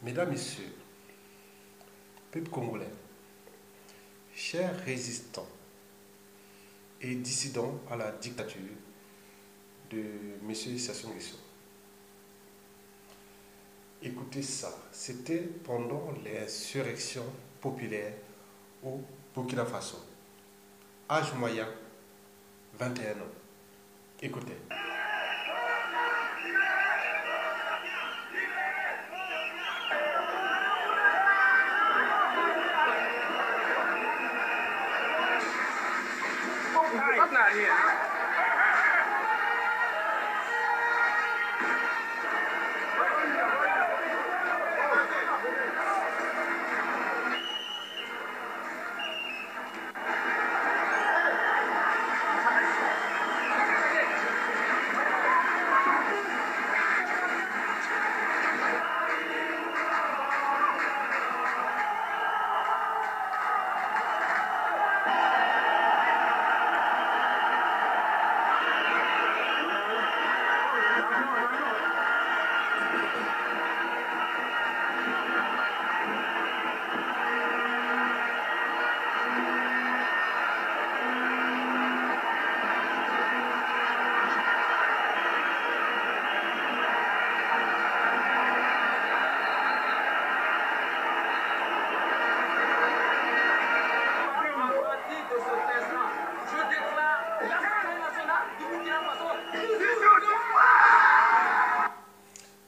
Mesdames, Messieurs, peuple congolais, chers résistants et dissidents à la dictature de M. Sassou Nguesso, écoutez ça, c'était pendant l'insurrection populaire au Burkina Faso. Âge moyen, 21 ans. Écoutez.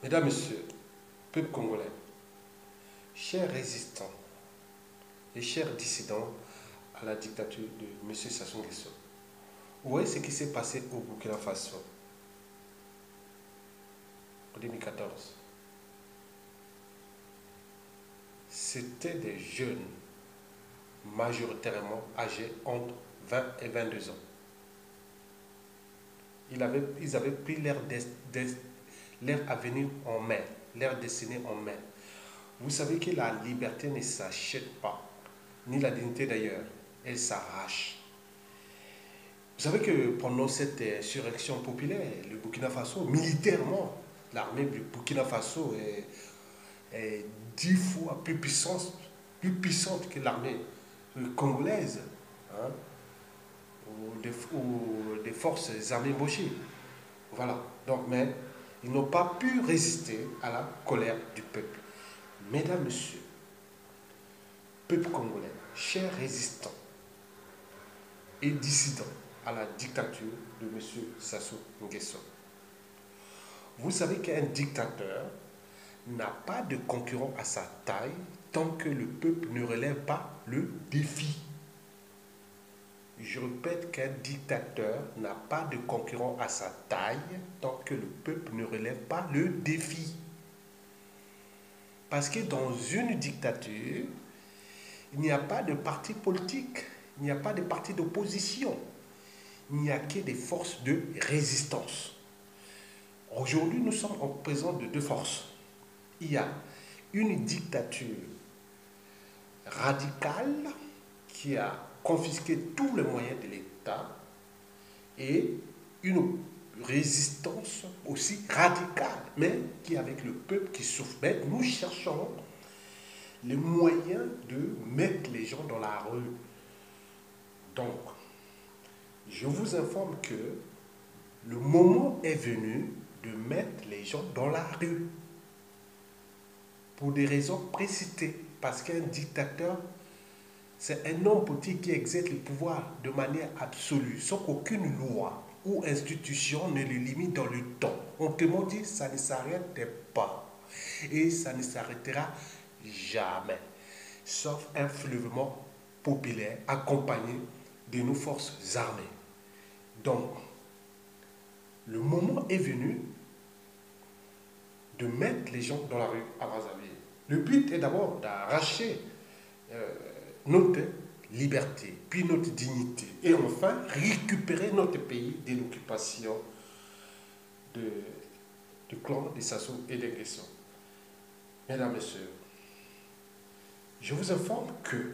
Mesdames, Messieurs, peuple congolais, chers résistants et chers dissidents à la dictature de M. Sassou Nguesso, vous voyez ce qui s'est passé au Burkina Faso en 2014. C'était des jeunes majoritairement âgés entre 20 et 22 ans. Ils avaient pris leur avenir en main, leur destinée en main. Vous savez que la liberté ne s'achète pas, ni la dignité d'ailleurs, elle s'arrache. Vous savez que pendant cette insurrection populaire, le Burkina Faso, militairement, l'armée du Burkina Faso est 10 fois plus puissante que l'armée congolaise, hein, ou des forces armées embauchées. Voilà. Donc, mais ils n'ont pas pu résister à la colère du peuple. Mesdames, Messieurs, peuple congolais, chers résistants et dissidents à la dictature de M. Sassou Nguesso, vous savez qu'un dictateur n'a pas de concurrent à sa taille tant que le peuple ne relève pas le défi. Je répète qu'un dictateur n'a pas de concurrent à sa taille tant que le peuple ne relève pas le défi. Parce que dans une dictature, il n'y a pas de parti politique, il n'y a pas de parti d'opposition, il n'y a que des forces de résistance. Aujourd'hui, nous sommes en présence de deux forces. Il y a une dictature radicale qui a confisqué tous les moyens de l'État et une résistance aussi radicale, mais qui est avec le peuple qui souffre. Mais nous cherchons les moyens de mettre les gens dans la rue. Donc, je vous informe que le moment est venu de mettre les gens dans la rue pour des raisons précitées, parce qu'un dictateur, c'est un homme politique qui exerce le pouvoir de manière absolue, sans qu'aucune loi ou institution ne le limite dans le temps. On te dit, ça ne s'arrête pas. Et ça ne s'arrêtera jamais. Sauf un soulèvement populaire accompagné de nos forces armées. Donc, le moment est venu de mettre les gens dans la rue à Brazzaville. Le but est d'abord d'arracher notre liberté, puis notre dignité, et enfin récupérer notre pays de l'occupation du clan de Sassou et de Nguesso. Mesdames, Messieurs, je vous informe que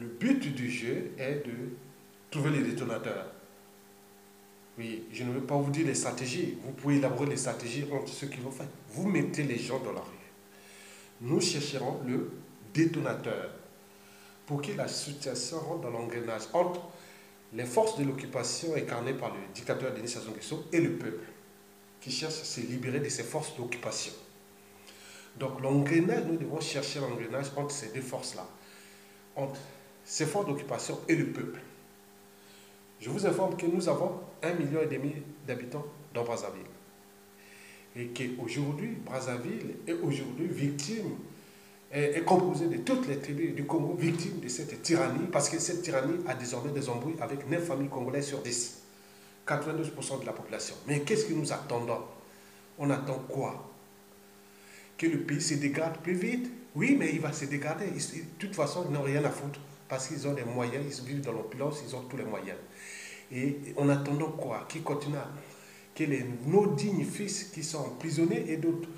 le but du jeu est de trouver les détonateurs. Oui, je ne veux pas vous dire les stratégies. Vous pouvez élaborer les stratégies entre ceux qui vont faire. Vous mettez les gens dans la rue. nous chercherons le détonateur pour que la situation rentre dans l'engrenage entre les forces de l'occupation incarnées par le dictateur Denis Sassou Nguesso et le peuple qui cherche à se libérer de ces forces d'occupation. Donc l'engrenage, nous devons chercher l'engrenage entre ces deux forces-là, entre ces forces d'occupation et le peuple. Je vous informe que nous avons 1,5 million d'habitants dans Brazzaville. Et qu'aujourd'hui, Brazzaville est aujourd'hui victime, est composée de toutes les tribus du Congo, victimes de cette tyrannie, parce que cette tyrannie a désormais des embrouilles avec 9 familles congolaises sur 10, 92% de la population. Mais qu'est-ce que nous attendons? On attend quoi? Que le pays se dégrade plus vite? Oui, mais il va se dégrader. De toute façon, ils n'ont rien à foutre, parce qu'ils ont des moyens, ils vivent dans l'opulence, ils ont tous les moyens. Et en attendant quoi? Qu'ils continuent que nos dignes fils qui sont emprisonnés et d'autres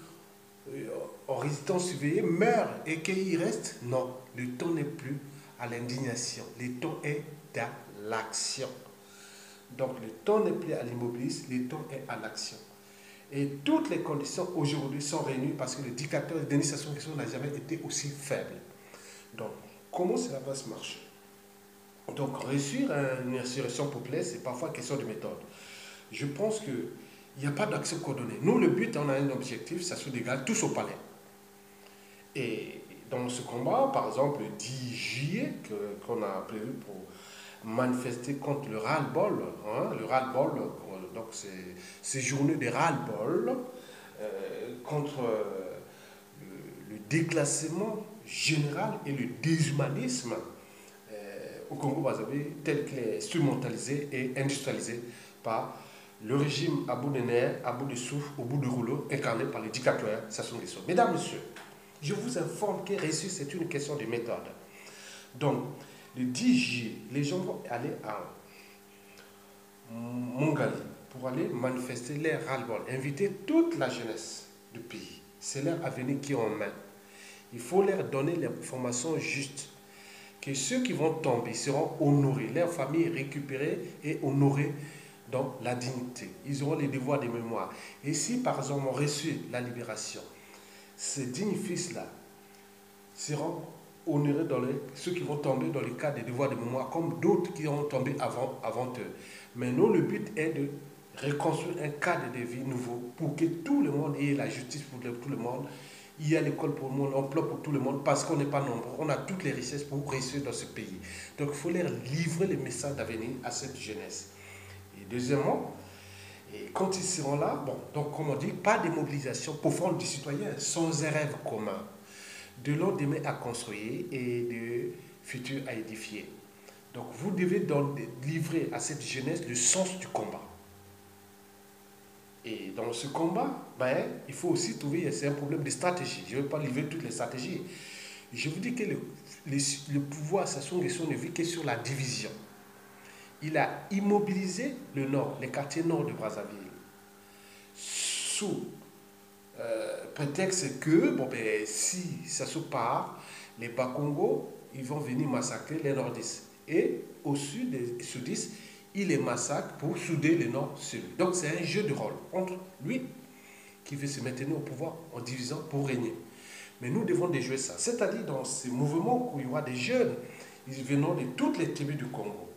en résidence surveillée meurent et qu'ils restent? Non, le temps n'est plus à l'indignation, le temps est à l'action. Donc le temps n'est plus à l'immobilisme, le temps est à l'action. Et toutes les conditions aujourd'hui sont réunies parce que le dictateur Denis Sassou Nguesso n'a jamais été aussi faible. Donc comment cela va se marcher? Donc réussir une insurrection populaire, c'est parfois une question de méthode. Je pense qu'il n'y a pas d'action coordonnée. Nous, le but, on a un objectif, ça se dégage tous au palais. Et dans ce combat, par exemple, le 10 juillet, qu'on a prévu pour manifester contre le ras-le-bol, le ras-le-bol, donc ces journées de ras-le-bol, contre le déclassement général et le déshumanisme au Congo-Brazzaville, tel qu'il est instrumentalisé et industrialisé par le régime à bout de nerfs, à bout de souffle, au bout de rouleau, incarné par les dictateurs Sassou Nguesso. Mesdames, Messieurs, je vous informe que réussir, c'est une question de méthode. Donc, le 10 juillet, les gens vont aller à Mongali pour aller manifester leur ras-le-bol, inviter toute la jeunesse du pays. C'est leur avenir qui est en main. Il faut leur donner l'information juste, que ceux qui vont tomber seront honorés, leurs familles récupérées et honorées dans la dignité. Ils auront les devoirs de mémoire. Et si par exemple on reçu la libération, ces dignes fils-là seront honorés dans ceux qui vont tomber dans le cadre des devoirs de mémoire, comme d'autres qui ont tombé avant eux. Mais nous, le but est de reconstruire un cadre de vie nouveau pour que tout le monde ait la justice pour tout le monde. Il y a l'école pour le monde, l'emploi pour tout le monde, parce qu'on n'est pas nombreux. On a toutes les richesses pour réussir dans ce pays. Donc il faut leur livrer les messages d'avenir à cette jeunesse. Et deuxièmement, et quand ils seront là, bon, donc comme on dit, pas de mobilisation profonde du citoyen, sans un rêve commun, de lendemain à construire et de futur à édifier. Donc vous devez donc livrer à cette jeunesse le sens du combat. Et dans ce combat, il faut aussi trouver, c'est un problème de stratégie. Je ne vais pas livrer toutes les stratégies. Je vous dis que le pouvoir Sassou Nguesso ne vit que sur la division. Il a immobilisé le nord, les quartiers nord de Brazzaville, sous prétexte que, si Sassou part, les Bakongo, ils vont venir massacrer les nordistes. Et au sud des sudistes, il les massacre pour souder le nord sur lui. Donc c'est un jeu de rôle entre lui, qui veut se maintenir au pouvoir en divisant pour régner. Mais nous devons déjouer ça. C'est-à-dire dans ces mouvements où il y aura des jeunes, ils viennent de toutes les tribus du Congo.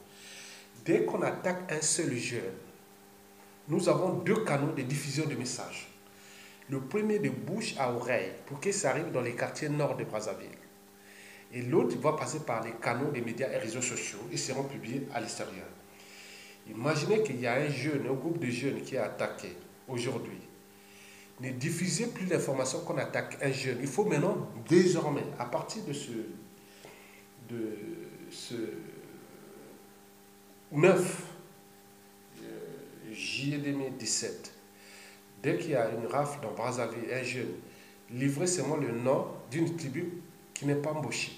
Dès qu'on attaque un seul jeune, nous avons deux canaux de diffusion de messages. Le premier de bouche à oreille, pour que ça arrive dans les quartiers nord de Brazzaville. Et l'autre va passer par les canaux des médias et réseaux sociaux. Ils seront publiés à l'extérieur. Imaginez qu'il y a un jeune, un groupe de jeunes qui est attaqué aujourd'hui. Ne diffusez plus l'information qu'on attaque un jeune. Il faut maintenant, désormais, à partir de ce 9 juillet 2017, dès qu'il y a une rafle dans Brazzaville, un jeune, livrez seulement le nom d'une tribu qui n'est pas embauchée.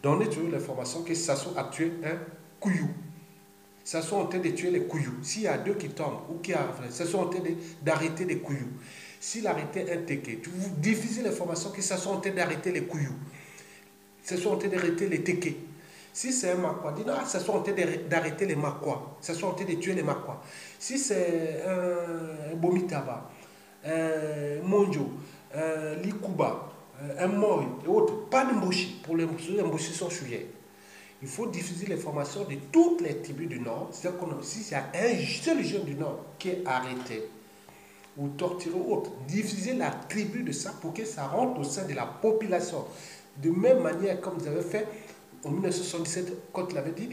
Donnez toujours l'information que Sassou a tué un Kouyou. Sassou est en train de tuer les Kouyous. S'il y a deux qui tombent ou qui arrivent, Sassou est en train d'arrêter les Kouyous. S'il arrêtait un Téké, vous diffusez l'information que Sassou est en train d'arrêter les Kouyous. Sassou est en train d'arrêter les Téké. Si c'est un Makwa, dis non, Sassou est en train d'arrêter les Makwa. Sassou est en train de tuer les Makwa. Si c'est un Bomitaba, Monjo, Likuba, un Moi et autres, pas d'embaucher. Pour les embaucher sont sujets. Il faut diffuser l'information de toutes les tribus du Nord. C'est-à-dire que s'il y a un seul jeune du Nord qui est arrêté ou torturé ou autre, diffuser la tribu de ça pour que ça rentre au sein de la population. De même manière comme vous avez fait en 1977, quand il avait dit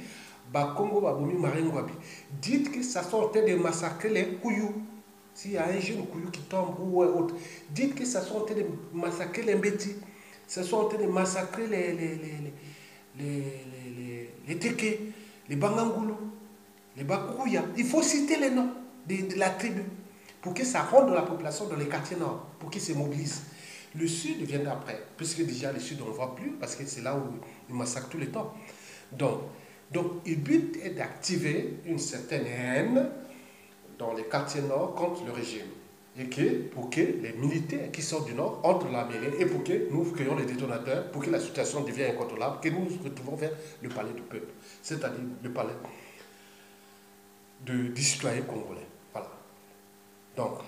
Congo Baboumi Maringwabi. Dites que ça sont en train de massacrer les Kouyou. S'il y a un jeune Kouyou qui tombe ou autre, dites que ça sont en train de massacrer les Mbeti. Ça sont en train de massacrer les Teke, les Bangangoulou, les Bakouya. Il faut citer les noms de la tribu pour que ça rentre dans la population dans les quartiers nord, pour qu'ils se mobilisent. Le sud vient après, puisque déjà le sud on ne voit plus, parce que c'est là où ils massacrent tout le temps. Donc le but est d'activer une certaine haine dans les quartiers nord contre le régime. Et pour que les militaires qui sortent du nord entrent dans la mêlée et pour que nous créions les détonateurs, pour que la situation devienne incontrôlable, que nous nous retrouvons vers le palais du peuple, c'est-à-dire le palais du citoyen congolais. Voilà. Donc,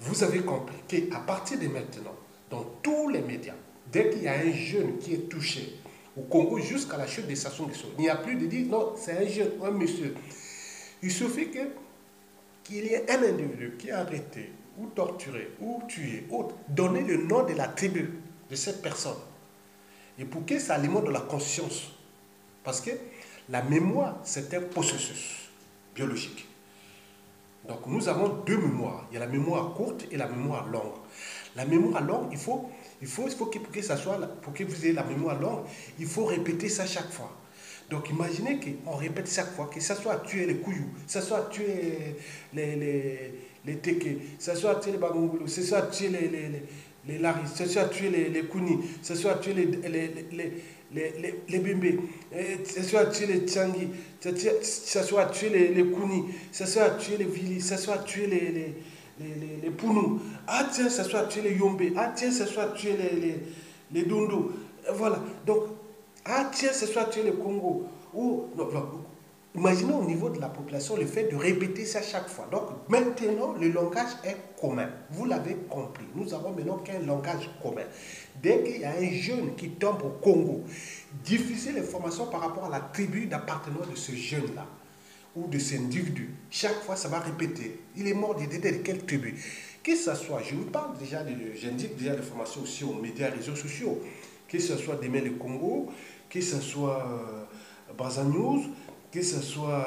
vous avez compris qu'à partir de maintenant, dans tous les médias, dès qu'il y a un jeune qui est touché, au Congo jusqu'à la chute des Sassou Nguesso, il n'y a plus de dire non, c'est un jeune, un monsieur. Il suffit qu'il y ait un individu qui est arrêté, ou torturé, ou tué, ou donner le nom de la tribu de cette personne. Et pour que ça alimente de la conscience. Parce que la mémoire, c'est un processus biologique. Donc nous avons deux mémoires. Il y a la mémoire courte et la mémoire longue. La mémoire longue, il faut que pour que vous ayez la mémoire longue, il faut répéter ça chaque fois. Donc imaginez qu'on répète chaque fois, que ça soit tuer les Kouyou, que ça soit tuer les Teke, que ça soit tuer les Bagongolo, que ça soit tuer les Lari, que ça soit tuer les Kouni, que ça soit tuer les Bembe, que ça soit tuer les Tchangi, que ça soit tuer les Kouni, que ça soit tuer les Vili, que ça soit tuer les Pounou, ah tiens, ça soit tuer les Yombe, ah tiens, ça soit tuer les Dondo. Voilà, donc, ah tiens, ça soit tuer le Congo. Imaginez au niveau de la population le fait de répéter ça chaque fois. Donc maintenant, le langage est commun. Vous l'avez compris. Nous avons maintenant qu'un langage commun. Dès qu'il y a un jeune qui tombe au Congo, diffuser l'information par rapport à la tribu d'appartenance de ce jeune-là ou de cet individu. Chaque fois, ça va répéter. Il est mort de quelle tribu. Que ce soit, je vous parle déjà, j'indique déjà l'information aussi aux médias, réseaux sociaux. Que ce soit Demain le Congo, que ce soit Brazza News, que ce soit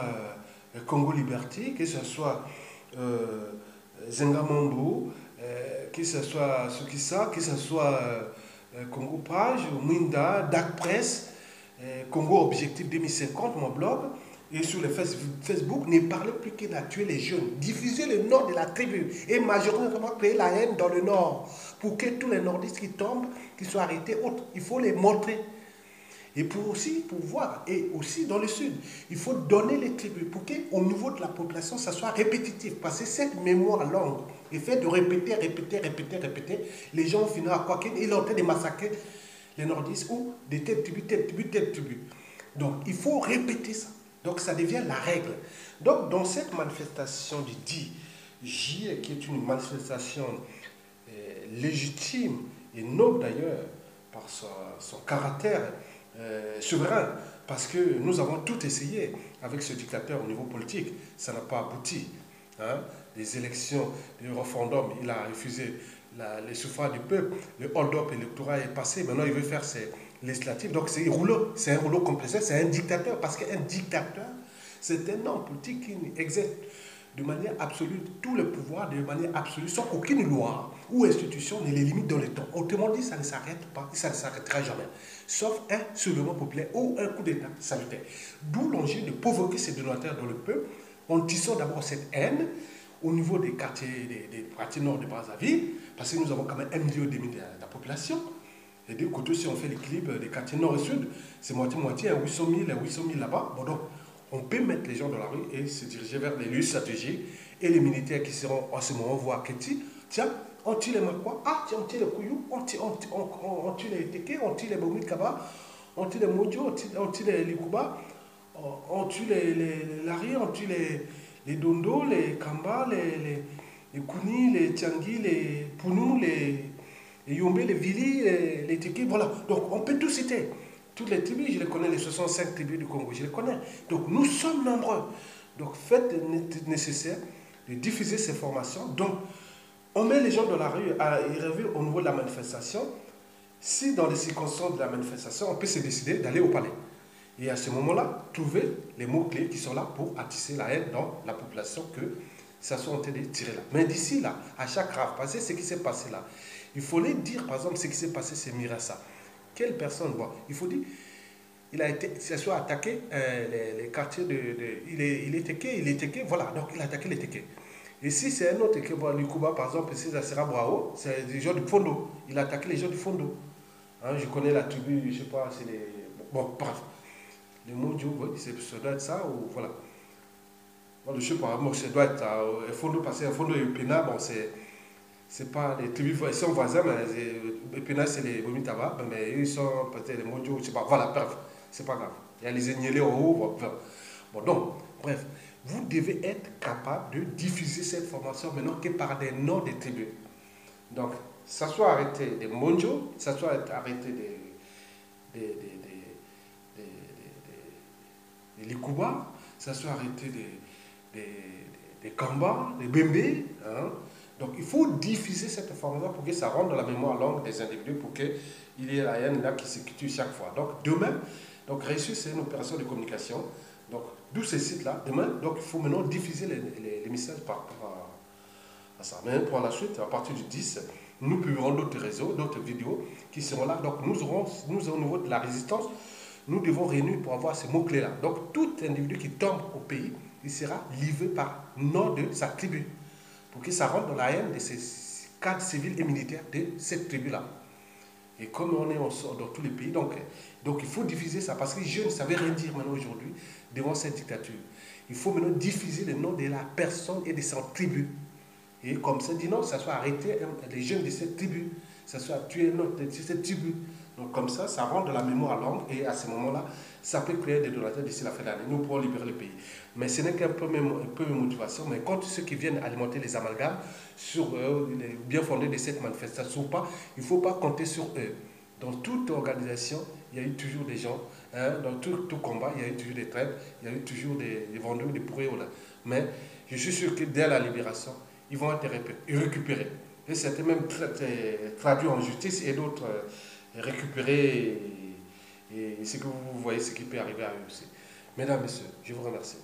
Congo Liberté, que ce soit Zenga Mambo, que ce soit Sukisa, que ce soit Congo Page, Mwinda, Dark Press, Congo Objectif 2050, mon blog, et sur le Facebook, ne parlez plus que de tuer les jeunes. Diffusez le nom de la tribu et majoritairement créer la haine dans le nord pour que tous les nordistes qui tombent, qui soient arrêtés, autres, il faut les montrer. Et pour voir, et aussi dans le sud, il faut donner les tribus pour qu'au niveau de la population, ça soit répétitif. Parce que cette mémoire longue, le fait de répéter, les gens finissent à quoi qu'ils sont en train de massacrer les nordistes ou de telle tribu. Donc il faut répéter ça. Donc ça devient la règle. Donc dans cette manifestation du 10 juillet, qui est une manifestation légitime et noble d'ailleurs, par son caractère souverain, parce que nous avons tout essayé avec ce dictateur au niveau politique, ça n'a pas abouti. Hein? Les élections, le référendum, il a refusé les suffrages du peuple, le hold-up électoral est passé, maintenant il veut faire ses législatives, donc c'est un rouleau compresseur, c'est un dictateur, parce qu'un dictateur, c'est un homme politique qui exerce de manière absolue tout le pouvoir, de manière absolue, sans qu'aucune loi ou institution ne les limite dans le temps. Autrement dit, ça ne s'arrête pas et ça ne s'arrêtera jamais. Sauf un soulèvement populaire ou un coup d'État salutaire. D'où l'enjeu de provoquer ces donateurs dans le peuple en tissant d'abord cette haine au niveau des quartiers nord de Brazzaville, parce que nous avons quand même 1,5 million de la population. Et deux côtés, si on fait l'équilibre des quartiers nord et sud, c'est moitié-moitié, 800 000 là-bas. Bon, donc, on peut mettre les gens dans la rue et se diriger vers les lieux stratégiques et les militaires qui seront en ce moment voir Keti. Tiens, on tue les Makwa, ah tiens, on tue les Kouyou, on tue les Teke, on tue les Boumit Kaba, on tue les Modjo, on tue les Likuba, on tue les Lari, on tue les Dondo, les Kamba, les Kouni, les Tiangi, les Pounou, Et Yombe, les Vili, les Tiki, voilà. Donc on peut tout citer. Toutes les tribus, je les connais, les 65 tribus du Congo, je les connais. Donc nous sommes nombreux. Donc faites le nécessaire de diffuser ces formations. Donc on met les gens dans la rue à y rêver au niveau de la manifestation. Si dans les circonstances de la manifestation, on peut se décider d'aller au palais. Et à ce moment-là, trouver les mots-clés qui sont là pour attiser la haine dans la population que ça soit en train de tirer là. Mais d'ici là, à chaque rave, parce que ce qui s'est passé là, il fallait dire, par exemple, ce qui s'est passé, c'est Mirassa. Quelle personne, bon, il faut dire, il a été, ça soit attaqué les quartiers il est Teke, voilà, donc il a attaqué les Teke. Et si c'est un autre Teke, bon, Lukuba, par exemple, c'est Sera Brao, c'est des gens du Fondo, il a attaqué les gens du Fondo. Hein, je connais la tribu, je ne sais pas, c'est les. Bon, bref. Les Mondjo, oui, ça doit être ça, ou voilà. Bon, je ne sais pas, moi, ça doit être un Fondo, parce qu'un Fondo et Pena, bon, c'est pas les tribus, ils sont voisins, mais Pena, c'est les Bomitaba, mais eux, ils sont peut-être les Mondjo, je ne sais pas, voilà, bref, c'est pas grave. Il y a les Egnélés en haut, voilà. Bon, donc, bref, vous devez être capable de diffuser cette formation maintenant que par des noms des tribus. Donc, ça soit arrêté des Monjo, ça soit arrêté des Likuba, ça soit arrêté des Kamba, des Bembe. Hein. Donc, il faut diffuser cette information pour que ça rentre dans la mémoire longue des individus, pour qu'il y ait la haine là qui s'exécute chaque fois. Donc, demain, donc, réussir, c'est une opération de communication. Donc, d'où ces sites-là. Demain, donc, il faut maintenant diffuser les messages par rapport à ça. Mais pour la suite, à partir du 10, nous publierons d'autres réseaux, d'autres vidéos qui seront là. Donc nous au niveau de la résistance, nous devons réunir pour avoir ces mots-clés-là. Donc tout individu qui tombe au pays, il sera livré par nom de sa tribu, pour que ça rentre dans la haine de ces cadres civils et militaires de cette tribu-là. Et comme on est dans tous les pays, donc il faut diffuser ça, parce que les jeunes ne savaient rien dire maintenant aujourd'hui devant cette dictature. Il faut maintenant diffuser le nom de la personne et de sa tribu. Et comme ça, dit non, ça soit arrêté les jeunes de cette tribu, ça soit tué notre de cette tribu. Donc comme ça rentre dans la mémoire longue, et à ce moment-là, ça peut créer des donateurs d'ici la fin de l'année. Nous pourrons libérer le pays. Mais ce n'est qu'un peu de motivation. Mais contre ceux qui viennent alimenter les amalgames sur les bien fondés de cette manifestation ou pas, il ne faut pas compter sur eux. Dans toute organisation, il y a eu toujours des gens, hein, dans tout combat, il y a eu toujours des traîtres, il y a eu toujours des vendeurs, des pourris. Mais je suis sûr que dès la libération, ils vont être récupérés. Et c'était même traduit en justice, et d'autres récupérés. Et ce que vous voyez, ce qui peut arriver à eux aussi. Mesdames, Messieurs, je vous remercie.